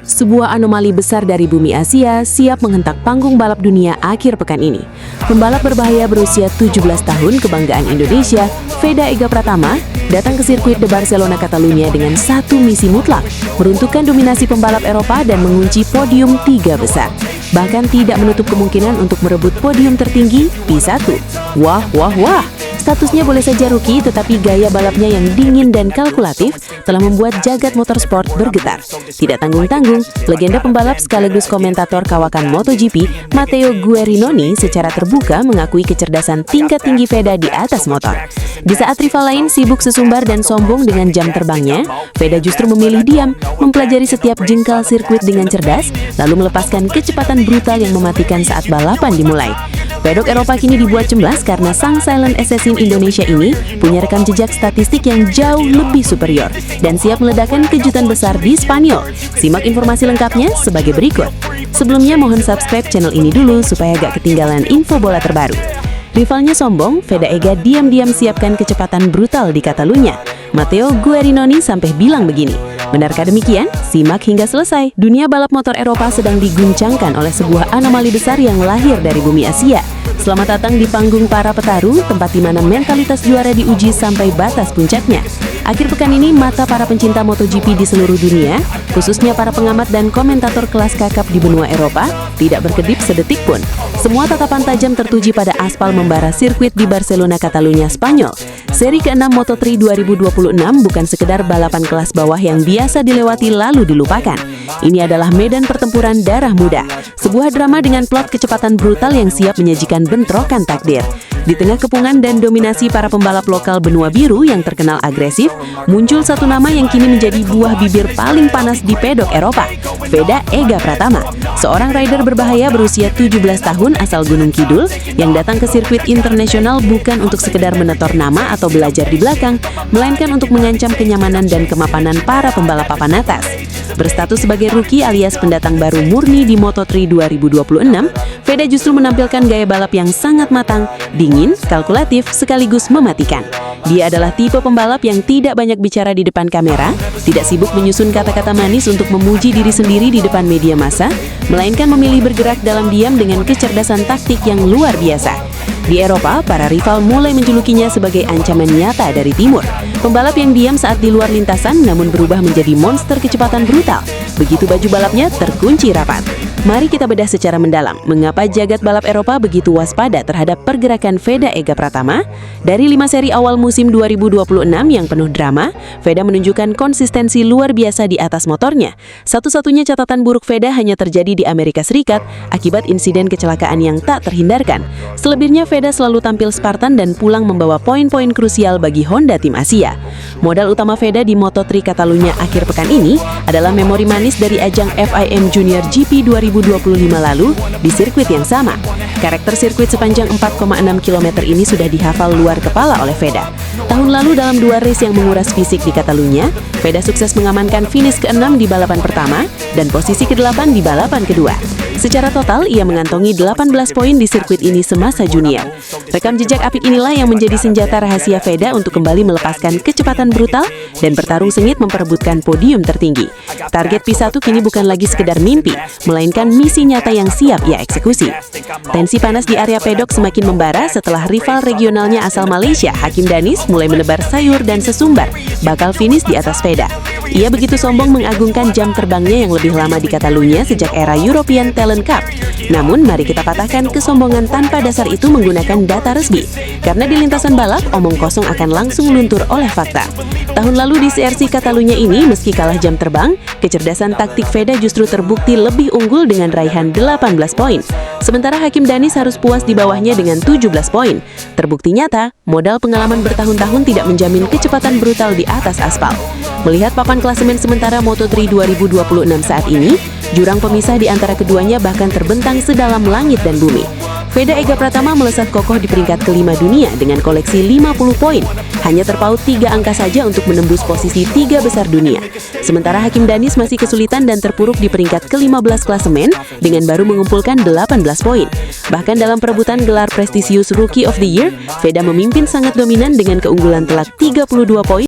Sebuah anomali besar dari bumi Asia siap menghentak panggung balap dunia akhir pekan ini. Pembalap berbahaya berusia 17 tahun kebanggaan Indonesia, Veda Ega Pratama, datang ke sirkuit de Barcelona Catalunya dengan satu misi mutlak, meruntuhkan dominasi pembalap Eropa dan mengunci podium 3 besar. Bahkan tidak menutup kemungkinan untuk merebut podium tertinggi P1. Wah, wah, wah! Statusnya boleh saja rookie, tetapi gaya balapnya yang dingin dan kalkulatif telah membuat jagat motorsport bergetar. Tidak tanggung-tanggung, legenda pembalap sekaligus komentator kawakan MotoGP, Matteo Guerinoni, secara terbuka mengakui kecerdasan tingkat tinggi Veda di atas motor. Di saat rival lain sibuk sesumbar dan sombong dengan jam terbangnya, Veda justru memilih diam, mempelajari setiap jengkal sirkuit dengan cerdas, lalu melepaskan kecepatan brutal yang mematikan saat balapan dimulai. Pedok Eropa kini dibuat cemas karena sang silent assassin Indonesia ini punya rekam jejak statistik yang jauh lebih superior dan siap meledakkan kejutan besar di Spanyol. Simak informasi lengkapnya sebagai berikut. Sebelumnya mohon subscribe channel ini dulu supaya gak ketinggalan info bola terbaru. Rivalnya sombong, Veda Ega diam-diam siapkan kecepatan brutal di Catalunya. Matteo Guerinoni sampai bilang begini. Benarkah demikian? Simak hingga selesai. Dunia balap motor Eropa sedang diguncangkan oleh sebuah anomali besar yang lahir dari bumi Asia. Selamat datang di panggung para petarung, tempat di mana mentalitas juara diuji sampai batas puncaknya. Akhir pekan ini, mata para pencinta MotoGP di seluruh dunia, khususnya para pengamat dan komentator kelas kakap di benua Eropa, tidak berkedip sedetik pun. Semua tatapan tajam tertuju pada aspal membara sirkuit di Barcelona Catalunya, Spanyol. Seri ke-6 Moto3 2026 bukan sekedar balapan kelas bawah yang biasa dilewati lalu dilupakan. Ini adalah medan pertempuran darah muda, sebuah drama dengan plot kecepatan brutal yang siap menyajikan bentrokan takdir. Di tengah kepungan dan dominasi para pembalap lokal benua biru yang terkenal agresif, muncul satu nama yang kini menjadi buah bibir paling panas di pedok Eropa, Veda Ega Pratama, seorang rider berbahaya berusia 17 tahun asal Gunung Kidul yang datang ke sirkuit internasional bukan untuk sekedar menetor nama atau belajar di belakang, melainkan untuk mengancam kenyamanan dan kemapanan para pembalap papan atas. Berstatus sebagai rookie alias pendatang baru murni di Moto3 2026, Veda justru menampilkan gaya balap yang sangat matang, dingin, kalkulatif, sekaligus mematikan. Dia adalah tipe pembalap yang tidak banyak bicara di depan kamera, tidak sibuk menyusun kata-kata manis untuk memuji diri sendiri di depan media massa, melainkan memilih bergerak dalam diam dengan kecerdasan taktik yang luar biasa. Di Eropa, para rival mulai menjulukinya sebagai ancaman nyata dari timur. Pembalap yang diam saat di luar lintasan namun berubah menjadi monster kecepatan brutal. Begitu baju balapnya terkunci rapat. Mari kita bedah secara mendalam mengapa jagat balap Eropa begitu waspada terhadap pergerakan Veda Ega Pratama. Dari 5 seri awal musim 2026 yang penuh drama, Veda menunjukkan konsistensi luar biasa di atas motornya. Satu-satunya catatan buruk Veda hanya terjadi di Amerika Serikat akibat insiden kecelakaan yang tak terhindarkan. Selebihnya Veda selalu tampil Spartan dan pulang membawa poin-poin krusial bagi Honda Tim Asia. Modal utama Veda di Moto3 Catalunya akhir pekan ini adalah memori manis dari ajang FIM Junior GP 2025 lalu di sirkuit yang sama. Karakter sirkuit sepanjang 4,6 km ini sudah dihafal luar kepala oleh Veda. Tahun lalu dalam 2 race yang menguras fisik di Catalunya, Veda sukses mengamankan finish ke-6 di balapan pertama dan posisi ke-8 di balapan kedua. Secara total, ia mengantongi 18 poin di sirkuit ini semasa junior. Rekam jejak apik inilah yang menjadi senjata rahasia Veda untuk kembali melepaskan kecepatan brutal dan bertarung sengit memperebutkan podium tertinggi. Target P1 kini bukan lagi sekedar mimpi, melainkan misi nyata yang siap ia eksekusi. Tensi panas di area pedok semakin membara setelah rival regionalnya asal Malaysia, Hakim Danis, mulai menebar sayur dan sesumbar bakal finish di atas Veda. Ia begitu sombong mengagungkan jam terbangnya yang lebih lama di Catalunya sejak era European Talent Cup. Namun, mari kita patahkan kesombongan tanpa dasar itu menggunakan data resmi. Karena di lintasan balap, omong kosong akan langsung luntur oleh fakta. Tahun lalu di CRC Catalunya ini, meski kalah jam terbang, kecerdasan taktik Veda justru terbukti lebih unggul dengan raihan 18 poin. Sementara Hakim Danis harus puas di bawahnya dengan 17 poin. Terbukti nyata, modal pengalaman bertahun-tahun tidak menjamin kecepatan brutal di atas aspal. Melihat papan klasemen sementara Moto3 2026 saat ini, jurang pemisah di antara keduanya bahkan terbentang sedalam langit dan bumi. Veda Ega Pratama melesat kokoh di peringkat kelima dunia dengan koleksi 50 poin. Hanya terpaut 3 angka saja untuk menembus posisi 3 besar dunia. Sementara Hakim Danis masih kesulitan dan terpuruk di peringkat ke-15 klasemen dengan baru mengumpulkan 18 poin. Bahkan dalam perebutan gelar prestisius Rookie of the Year, Veda memimpin sangat dominan dengan keunggulan telak 32 poin.